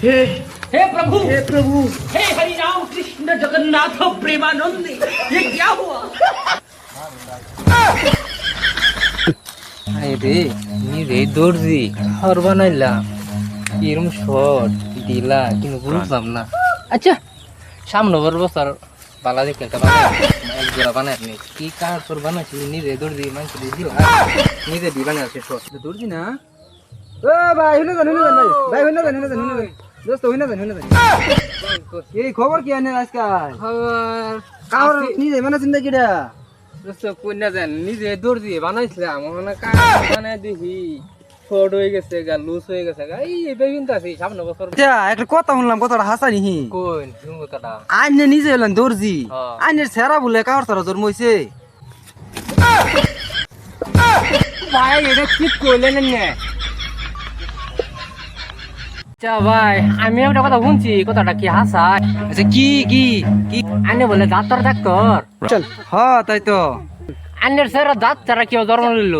हे हे प्रभु हे प्रभु हे हरि राम कृष्ण जगन्नाथ प्रेमानंद ये क्या हुआ? রে নি রে দর্জি ঘর বানাইলাম এরম শর্ট দিলা কিন্তু বুঝলাম না। আচ্ছা সামনে বছর বালা দেখে একটা এক জোড়া বানাই আপনি কি কার তোর বানাইছিলি নি রে দর্জি মানুষ দিলা নিজে দি বানাইছে শর্ট দর্জি না। ও ভাই হইনা জান ভাই হইনা জান দোস্ত হইনা জান এই খবর কি আনে আজকাল খবর কার নিজে মানে জিন্দেগিটা দোস্ত কই না জান নিজে দর্জি বানাইছিলাম মানে কার বানাই দেখি শর্ট হয়ে গেছে গা লুজ হয়ে গেছে গা এই বেবিনটা আছে সামনে বছর। আচ্ছা একটা কথা শুনলাম কথাটা হাসা নিহি কোন শুন কথাটা আইনে নিজে হলেন দর্জি হ্যাঁ। আইনের সেরা বলে কার তারা জন্ম হইছে ভাই এটা কি কইলেন না? আচ্ছা ভাই আমি একটা কথা শুনছি কথাটা কি হাসা? আচ্ছা কি কি কি আনে বলে ডাক্তার ডাক্তার চল হ্যাঁ তাই তো আনের স্যার দাঁত ছাড়া কেউ জন্ম নিল